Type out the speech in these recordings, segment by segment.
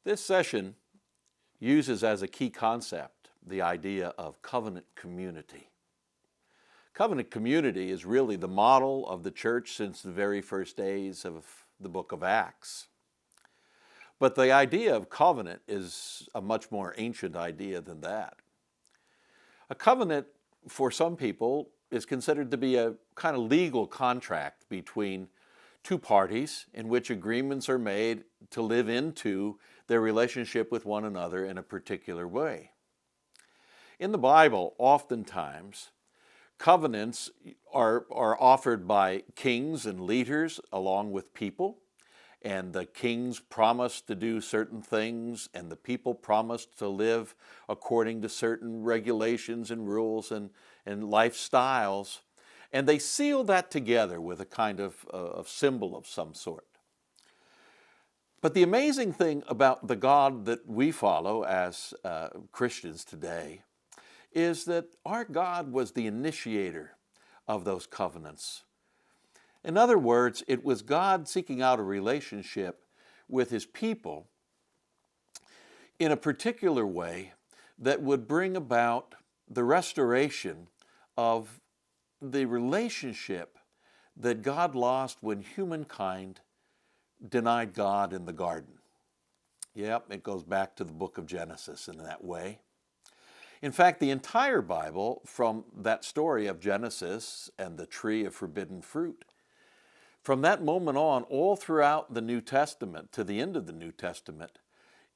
This session uses as a key concept the idea of covenant community. Covenant community is really the model of the church since the very first days of the book of Acts. But the idea of covenant is a much more ancient idea than that. A covenant, for some people, is considered to be a kind of legal contract between two parties in which agreements are made to live into their relationship with one another in a particular way. In the Bible, oftentimes, covenants are offered by kings and leaders along with people, and the kings promise to do certain things, and the people promise to live according to certain regulations and rules and lifestyles. And they seal that together with a kind of symbol of some sort. But the amazing thing about the God that we follow as Christians today is that our God was the initiator of those covenants. In other words, it was God seeking out a relationship with His people in a particular way that would bring about the restoration of the relationship that God lost when humankind denied God in the garden. Yep, it goes back to the book of Genesis in that way. In fact, the entire Bible, from that story of Genesis and the tree of forbidden fruit, from that moment on, all throughout the New Testament, to the end of the New Testament,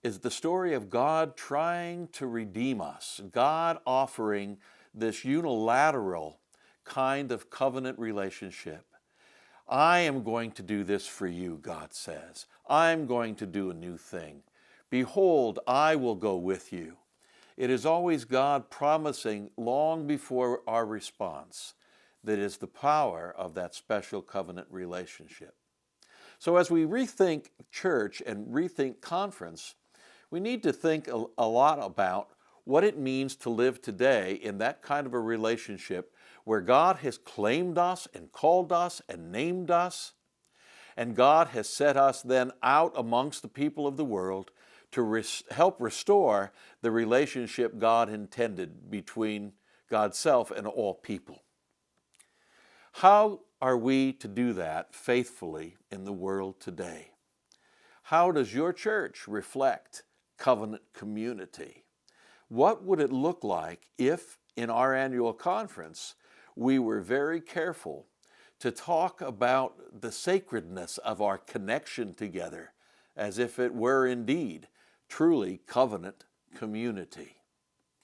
is the story of God trying to redeem us, God offering this unilateral kind of covenant relationship. I am going to do this for you, God says. I'm going to do a new thing. Behold, I will go with you. It is always God promising long before our response that is the power of that special covenant relationship. So as we rethink church and rethink conference, we need to think a lot about what it means to live today in that kind of a relationship where God has claimed us and called us and named us, and God has set us then out amongst the people of the world to help restore the relationship God intended between God's self and all people. How are we to do that faithfully in the world today? How does your church reflect covenant community? What would it look like if in our annual conference we were very careful to talk about the sacredness of our connection together as if it were indeed truly covenant community?